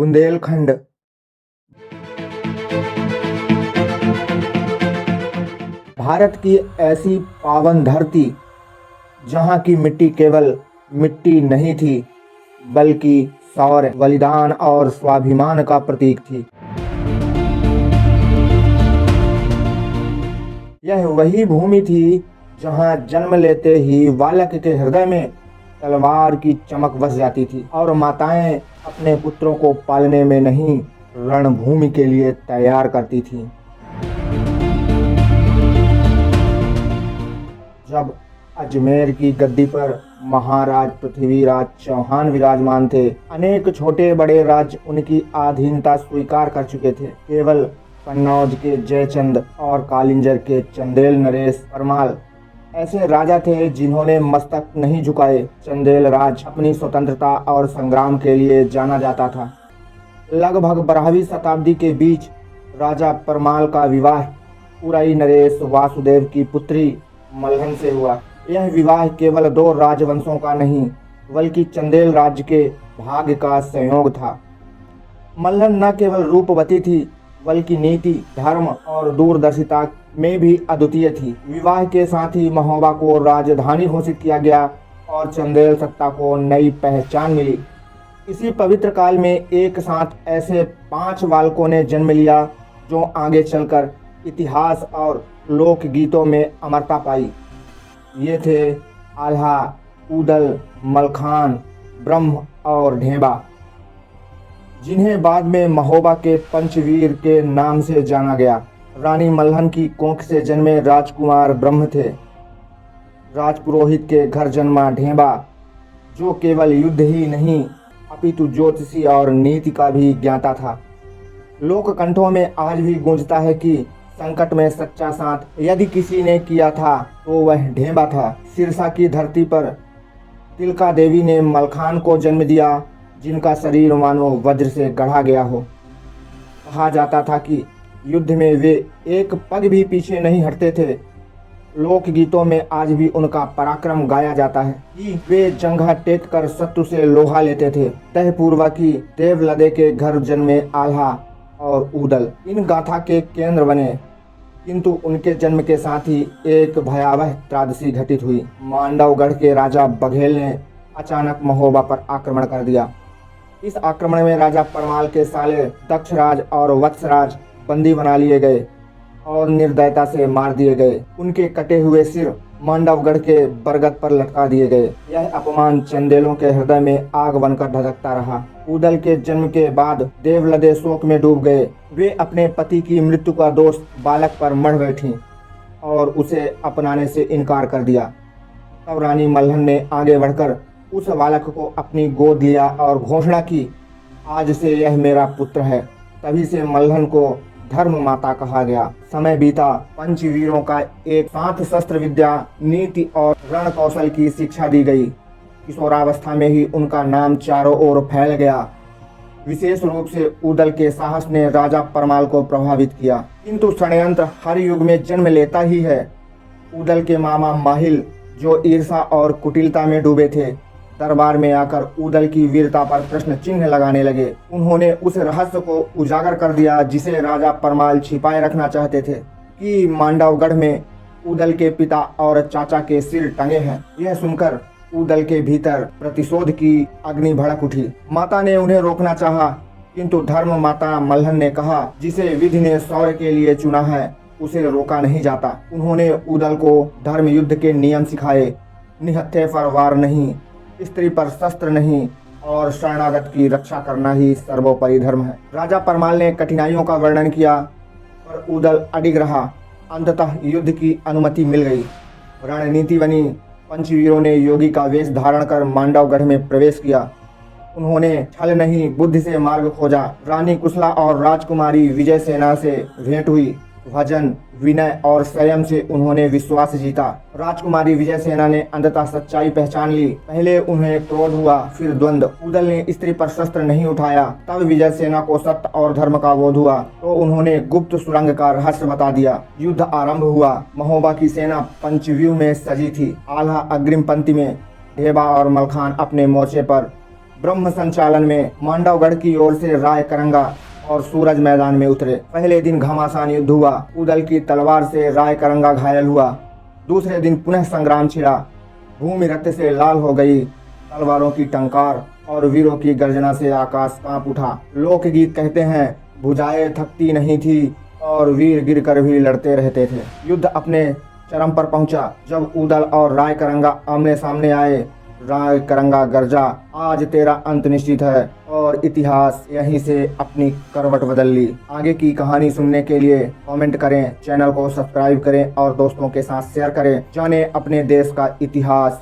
बुंदेलखंड। भारत की ऐसी पावन धरती जहाँ की मिट्टी केवल मिट्टी नहीं थी बल्कि शौर्य, बलिदान और स्वाभिमान का प्रतीक थी। यह वही भूमि थी जहाँ जन्म लेते ही बालक के हृदय में तलवार की चमक बस जाती थी और माताएं अपने पुत्रों को पालने में नहीं, रणभूमि के लिए तैयार करती थीं। जब अजमेर की गद्दी पर महाराज पृथ्वीराज चौहान विराजमान थे, अनेक छोटे बड़े राज्य उनकी अधीनता स्वीकार कर चुके थे। केवल कन्नौज के जयचंद और कालिंजर के चंदेल नरेश परमाल ऐसे राजा थे जिन्होंने मस्तक नहीं झुकाए। चंदेल राज अपनी स्वतंत्रता और संग्राम के लिए जाना जाता था। लगभग 12वीं शताब्दी के बीच राजा परमाल का विवाह पुरई नरेश वासुदेव की पुत्री मल्हन से हुआ। यह विवाह केवल 2 राजवंशों का नहीं बल्कि चंदेल राज्य के भाग्य का संयोग था। मल्हन न केवल रूपवती थी बल्कि नीति, धर्म और दूरदर्शिता में भी अद्वितीय थी। विवाह के साथ ही महोबा को राजधानी घोषित किया गया और चंदेल सत्ता को नई पहचान मिली। इसी पवित्र काल में एक साथ ऐसे 5 बालकों ने जन्म लिया जो आगे चलकर इतिहास और लोक गीतों में अमरता पाई। ये थे आल्हा, ऊदल, मलखान, ब्रह्म और ढेबा, जिन्हें बाद में महोबा के पंचवीर के नाम से जाना गया। रानी मल्हन की कोख से जन्मे राजकुमार ब्रह्म थे। राजपुरोहित के घर जन्मा ढेबा, जो केवल युद्ध ही नहीं अपितु ज्योतिषी और नीति का भी ज्ञाता था। लोक कंठों में आज भी गूंजता है कि संकट में सच्चा साथ यदि किसी ने किया था तो वह ढेबा था। सिरसा की धरती पर तिलका देवी ने मलखान को जन्म दिया, जिनका शरीर मानो वज्र से गढ़ा गया हो। कहा जाता था कि युद्ध में वे एक पग भी पीछे नहीं हटते थे। लोक गीतों में आज भी उनका पराक्रम गाया जाता है कि वे जंघा टेक कर शत्रु से लोहा लेते थे। तहपूर्वा की देवलदे के घर जन्मे आल्हा और ऊदल इन गाथा के केंद्र बने, किंतु उनके जन्म के साथ ही एक भयावह त्रासदी घटित हुई। मांडवगढ़ के राजा बघेल ने अचानक महोबा पर आक्रमण कर दिया। इस आक्रमण में राजा परमाल के साले दक्षराज और वत्सराज बंदी बना लिए गए और निर्दयता से मार दिए गए। उनके कटे हुए सिर मांडवगढ़ के बरगद पर लटका दिए गए। यह अपमान चंदेलों के हृदय में आग बनकर धधकता रहा। ऊदल के जन्म के बाद देवलदे शोक में डूब गए। वे अपने पति की मृत्यु का दोष बालक पर मढ़ बैठी और उसे अपनाने से इनकार कर दिया। तब रानी मल्हन ने आगे बढ़कर उस बालक को अपनी गोद लिया और घोषणा की, आज से यह मेरा पुत्र है। तभी से मल्हन को धर्म माता कहा गया। समय बीता, पंचवीरों का एक साथ शस्त्र विद्या, नीति और रण कौशल की शिक्षा दी गई। किशोरावस्था में ही उनका नाम चारों ओर फैल गया। विशेष रूप से ऊदल के साहस ने राजा परमाल को प्रभावित किया। किंतु षड्यंत्र हर युग में जन्म लेता ही है। ऊदल के मामा माहिल, जो ईर्षा और कुटिलता में डूबे थे, दरबार में आकर ऊदल की वीरता पर प्रश्न चिन्ह लगाने लगे। उन्होंने उस रहस्य को उजागर कर दिया जिसे राजा परमाल छिपाए रखना चाहते थे कि मांडवगढ़ में ऊदल के पिता और चाचा के सिर टंगे हैं। यह सुनकर ऊदल के भीतर प्रतिशोध की अग्नि भड़क उठी। माता ने उन्हें रोकना चाहा, किंतु धर्म माता मल्हन ने कहा, जिसे विधि ने शौर्य के लिए चुना है उसे रोका नहीं जाता। उन्होंने ऊदल को धर्म युद्ध के नियम सिखाए। निहत्थे पर वार नहीं, स्त्री पर शस्त्र नहीं और शरणागत की रक्षा करना ही सर्वोपरि धर्म है। राजा परमाल ने कठिनाइयों का वर्णन किया पर ऊदल अडिग रहा। अंततः युद्ध की अनुमति मिल गई। रणनीति बनी। पंचवीरों ने योगी का वेश धारण कर मांडवगढ़ में प्रवेश किया। उन्होंने छल नहीं बुद्धि से मार्ग खोजा। रानी कुशला और राजकुमारी विजय सेना से भेंट हुई। भजन, विनय और संयम से उन्होंने विश्वास जीता। राजकुमारी विजय सेना ने अंततः सच्चाई पहचान ली। पहले उन्हें क्रोध हुआ, फिर द्वंद्व। ऊदल ने स्त्री पर शस्त्र नहीं उठाया। तब विजय सेना को सत्य और धर्म का बोध हुआ तो उन्होंने गुप्त सुरंग का रहस्य बता दिया। युद्ध आरंभ हुआ। महोबा की सेना पंचव्यूह में सजी थी। आल्हा अग्रिम पंक्ति में, ढेबा और मलखान अपने मोर्चे पर, ब्रह्म संचालन में मांडवगढ़ की ओर से राय करंगा और सूरज मैदान में उतरे। पहले दिन घमासान युद्ध हुआ। उदल की तलवार से राय करंगा घायल हुआ। दूसरे दिन पुनः संग्राम छिड़ा। भूमि रक्त से लाल हो गई। तलवारों की टंकार और वीरों की गर्जना से आकाश कांप उठा। लोकगीत कहते हैं भुजाएं थकती नहीं थी और वीर गिरकर भी लड़ते रहते थे। युद्ध अपने चरम पर पहुंचा जब उदल और राय करंगा आमने सामने आए। राय करंगा गर्जा, आज तेरा अंत निश्चित है, और इतिहास यहीं से अपनी करवट बदल ली। आगे की कहानी सुनने के लिए कमेंट करें, चैनल को सब्सक्राइब करें और दोस्तों के साथ शेयर करें। जाने अपने देश का इतिहास।